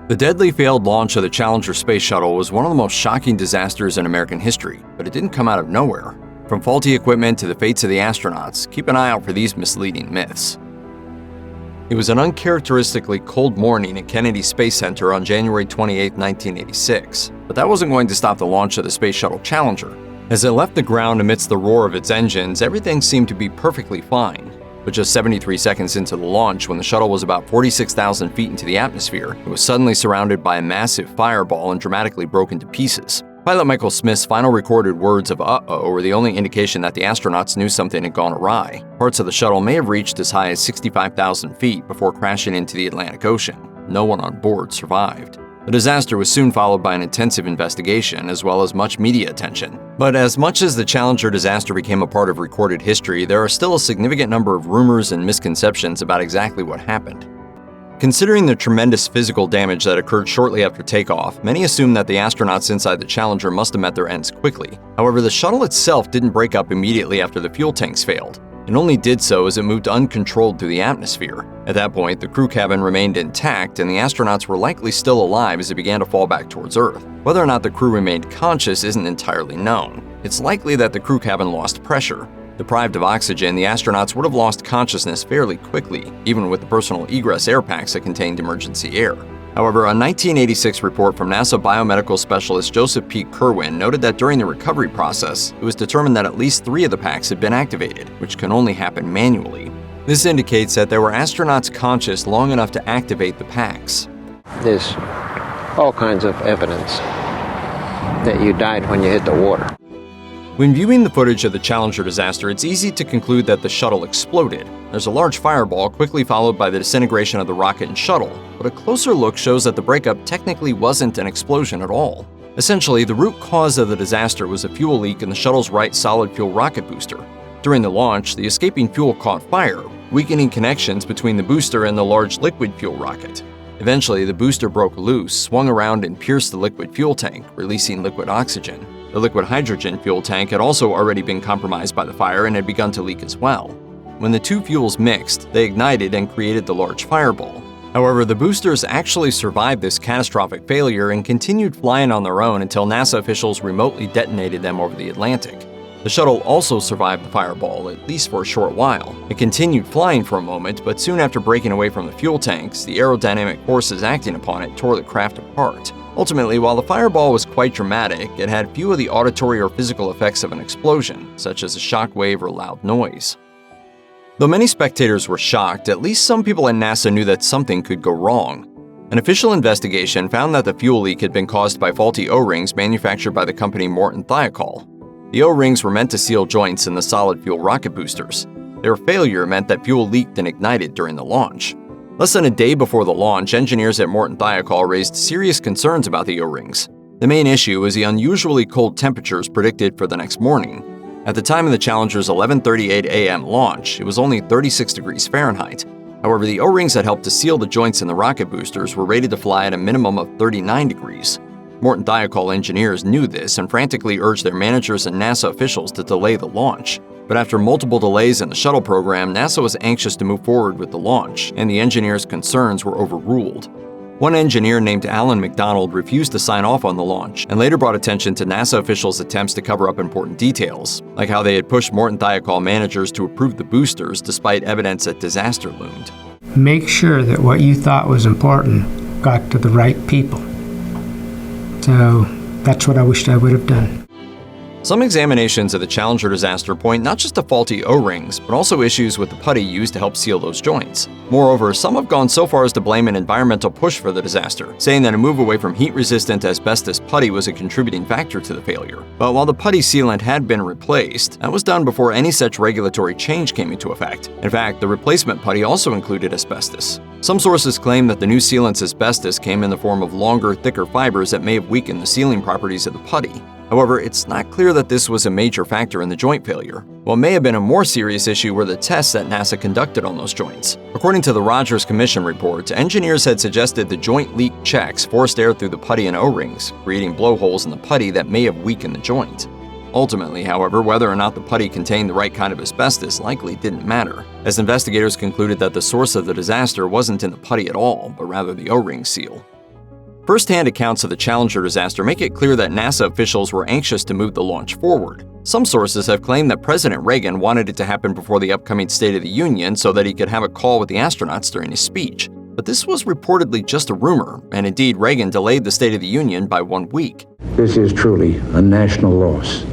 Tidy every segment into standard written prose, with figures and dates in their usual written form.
The deadly failed launch of the Challenger space shuttle was one of the most shocking disasters in American history, but it didn't come out of nowhere. From faulty equipment to the fates of the astronauts, keep an eye out for these misleading myths. It was an uncharacteristically cold morning at Kennedy Space Center on January 28, 1986, but that wasn't going to stop the launch of the Space Shuttle Challenger. As it left the ground amidst the roar of its engines, everything seemed to be perfectly fine. But just 73 seconds into the launch, when the shuttle was about 46,000 feet into the atmosphere, it was suddenly surrounded by a massive fireball and dramatically broken to pieces. Pilot Michael Smith's final recorded words of "uh-oh" were the only indication that the astronauts knew something had gone awry. Parts of the shuttle may have reached as high as 65,000 feet before crashing into the Atlantic Ocean. No one on board survived. The disaster was soon followed by an intensive investigation, as well as much media attention. But as much as the Challenger disaster became a part of recorded history, there are still a significant number of rumors and misconceptions about exactly what happened. Considering the tremendous physical damage that occurred shortly after takeoff, many assume that the astronauts inside the Challenger must have met their ends quickly. However, the shuttle itself didn't break up immediately after the fuel tanks failed. It only did so as it moved uncontrolled through the atmosphere. At that point, the crew cabin remained intact and the astronauts were likely still alive as it began to fall back towards Earth. Whether or not the crew remained conscious isn't entirely known. It's likely that the crew cabin lost pressure. Deprived of oxygen, the astronauts would have lost consciousness fairly quickly, even with the personal egress air packs that contained emergency air. However, a 1986 report from NASA biomedical specialist Joseph P. Kerwin noted that during the recovery process, it was determined that at least 3 of the packs had been activated, which can only happen manually. This indicates that there were astronauts conscious long enough to activate the packs. There's all kinds of evidence that you died when you hit the water. When viewing the footage of the Challenger disaster, it's easy to conclude that the shuttle exploded. There's a large fireball, quickly followed by the disintegration of the rocket and shuttle, but a closer look shows that the breakup technically wasn't an explosion at all. Essentially, the root cause of the disaster was a fuel leak in the shuttle's right solid fuel rocket booster. During the launch, the escaping fuel caught fire, weakening connections between the booster and the large liquid fuel rocket. Eventually, the booster broke loose, swung around, and pierced the liquid fuel tank, releasing liquid oxygen. The liquid hydrogen fuel tank had also already been compromised by the fire and had begun to leak as well. When the two fuels mixed, they ignited and created the large fireball. However, the boosters actually survived this catastrophic failure and continued flying on their own until NASA officials remotely detonated them over the Atlantic. The shuttle also survived the fireball, at least for a short while. It continued flying for a moment, but soon after breaking away from the fuel tanks, the aerodynamic forces acting upon it tore the craft apart. Ultimately, while the fireball was quite dramatic, it had few of the auditory or physical effects of an explosion, such as a shock wave or loud noise. Though many spectators were shocked, at least some people at NASA knew that something could go wrong. An official investigation found that the fuel leak had been caused by faulty O-rings manufactured by the company Morton Thiokol. The O-rings were meant to seal joints in the solid fuel rocket boosters. Their failure meant that fuel leaked and ignited during the launch. Less than a day before the launch, engineers at Morton Thiokol raised serious concerns about the O-rings. The main issue was the unusually cold temperatures predicted for the next morning. At the time of the Challenger's 11:38 a.m. launch, it was only 36 degrees Fahrenheit. However, the O-rings that helped to seal the joints in the rocket boosters were rated to fly at a minimum of 39 degrees. Morton Thiokol engineers knew this and frantically urged their managers and NASA officials to delay the launch. But after multiple delays in the shuttle program, NASA was anxious to move forward with the launch, and the engineers' concerns were overruled. One engineer named Alan McDonald refused to sign off on the launch, and later brought attention to NASA officials' attempts to cover up important details, like how they had pushed Morton Thiokol managers to approve the boosters despite evidence that disaster loomed. Make sure that what you thought was important got to the right people. So that's what I wished I would have done. Some examinations of the Challenger disaster point not just to faulty O-rings, but also issues with the putty used to help seal those joints. Moreover, some have gone so far as to blame an environmental push for the disaster, saying that a move away from heat-resistant asbestos putty was a contributing factor to the failure. But while the putty sealant had been replaced, that was done before any such regulatory change came into effect. In fact, the replacement putty also included asbestos. Some sources claim that the new sealant's asbestos came in the form of longer, thicker fibers that may have weakened the sealing properties of the putty. However, it's not clear that this was a major factor in the joint failure. What may have been a more serious issue were the tests that NASA conducted on those joints. According to the Rogers Commission report, engineers had suggested the joint leak checks forced air through the putty and O-rings, creating blowholes in the putty that may have weakened the joint. Ultimately, however, whether or not the putty contained the right kind of asbestos likely didn't matter, as investigators concluded that the source of the disaster wasn't in the putty at all, but rather the O-ring seal. First-hand accounts of the Challenger disaster make it clear that NASA officials were anxious to move the launch forward. Some sources have claimed that President Reagan wanted it to happen before the upcoming State of the Union so that he could have a call with the astronauts during his speech. But this was reportedly just a rumor, and indeed Reagan delayed the State of the Union by 1 week. This is truly a national loss.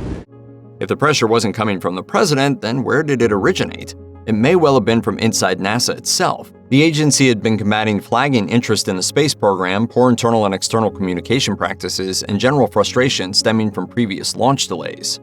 If the pressure wasn't coming from the president, then where did it originate? It may well have been from inside NASA itself. The agency had been combating flagging interest in the space program, poor internal and external communication practices, and general frustration stemming from previous launch delays.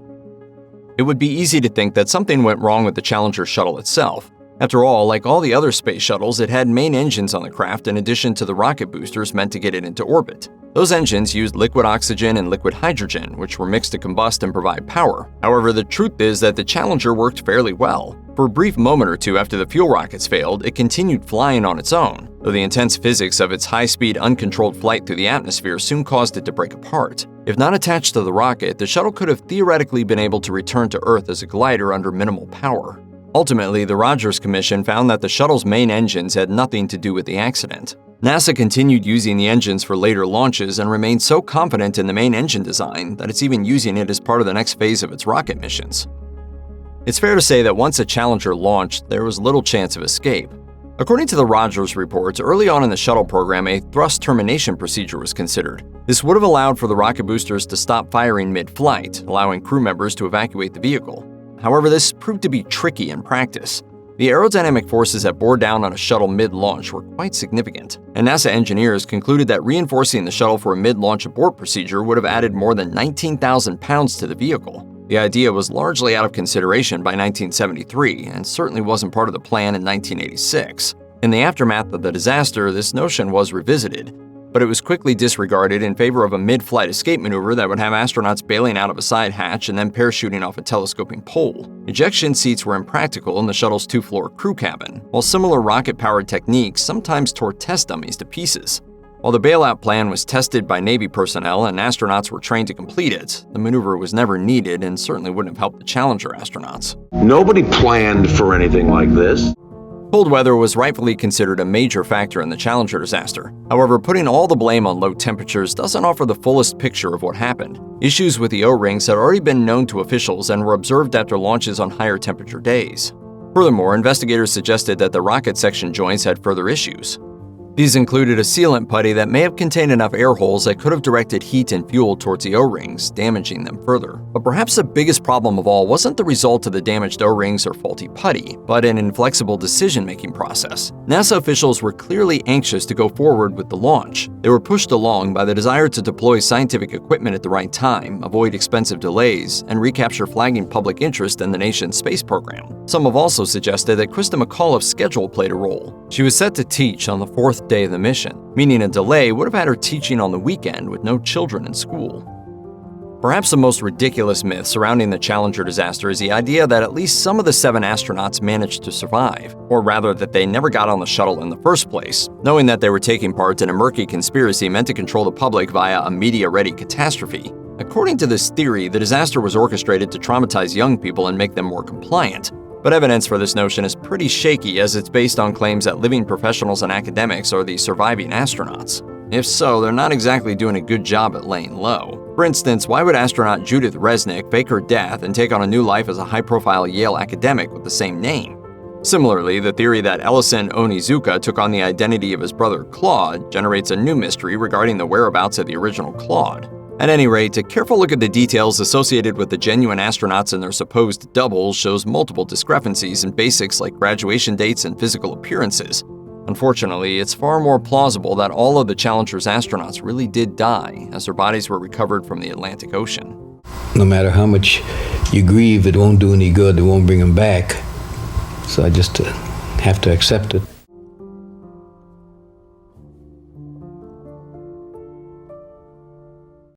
It would be easy to think that something went wrong with the Challenger shuttle itself. After all, like all the other space shuttles, it had main engines on the craft in addition to the rocket boosters meant to get it into orbit. Those engines used liquid oxygen and liquid hydrogen, which were mixed to combust and provide power. However, the truth is that the Challenger worked fairly well. For a brief moment or two after the fuel rockets failed, it continued flying on its own, though the intense physics of its high-speed, uncontrolled flight through the atmosphere soon caused it to break apart. If not attached to the rocket, the shuttle could have theoretically been able to return to Earth as a glider under minimal power. Ultimately, the Rogers Commission found that the shuttle's main engines had nothing to do with the accident. NASA continued using the engines for later launches and remained so confident in the main engine design that it's even using it as part of the next phase of its rocket missions. It's fair to say that once a Challenger launched, there was little chance of escape. According to the Rogers reports, early on in the shuttle program, a thrust termination procedure was considered. This would have allowed for the rocket boosters to stop firing mid-flight, allowing crew members to evacuate the vehicle. However, this proved to be tricky in practice. The aerodynamic forces that bore down on a shuttle mid-launch were quite significant, and NASA engineers concluded that reinforcing the shuttle for a mid-launch abort procedure would have added more than 19,000 pounds to the vehicle. The idea was largely out of consideration by 1973 and certainly wasn't part of the plan in 1986. In the aftermath of the disaster, this notion was revisited, but it was quickly disregarded in favor of a mid-flight escape maneuver that would have astronauts bailing out of a side hatch and then parachuting off a telescoping pole. Ejection seats were impractical in the shuttle's two-floor crew cabin, while similar rocket-powered techniques sometimes tore test dummies to pieces. While the bailout plan was tested by Navy personnel and astronauts were trained to complete it, the maneuver was never needed and certainly wouldn't have helped the Challenger astronauts. Nobody planned for anything like this. Cold weather was rightfully considered a major factor in the Challenger disaster. However, putting all the blame on low temperatures doesn't offer the fullest picture of what happened. Issues with the O-rings had already been known to officials and were observed after launches on higher temperature days. Furthermore, investigators suggested that the rocket section joints had further issues. These included a sealant putty that may have contained enough air holes that could have directed heat and fuel towards the O-rings, damaging them further. But perhaps the biggest problem of all wasn't the result of the damaged O-rings or faulty putty, but an inflexible decision-making process. NASA officials were clearly anxious to go forward with the launch. They were pushed along by the desire to deploy scientific equipment at the right time, avoid expensive delays, and recapture flagging public interest in the nation's space program. Some have also suggested that Krista McAuliffe's schedule played a role. She was set to teach on the 4th day of the mission, meaning a delay would have had her teaching on the weekend with no children in school. Perhaps the most ridiculous myth surrounding the Challenger disaster is the idea that at least some of the 7 astronauts managed to survive, or rather that they never got on the shuttle in the first place, knowing that they were taking part in a murky conspiracy meant to control the public via a media-ready catastrophe. According to this theory, the disaster was orchestrated to traumatize young people and make them more compliant. But evidence for this notion is pretty shaky, as it's based on claims that living professionals and academics are the surviving astronauts. If so, they're not exactly doing a good job at laying low. For instance, why would astronaut Judith Resnick fake her death and take on a new life as a high-profile Yale academic with the same name? Similarly, the theory that Ellison Onizuka took on the identity of his brother Claude generates a new mystery regarding the whereabouts of the original Claude. At any rate, a careful look at the details associated with the genuine astronauts and their supposed doubles shows multiple discrepancies in basics like graduation dates and physical appearances. Unfortunately, it's far more plausible that all of the Challenger's astronauts really did die, as their bodies were recovered from the Atlantic Ocean. No matter how much you grieve, it won't do any good, it won't bring them back. So I just have to accept it.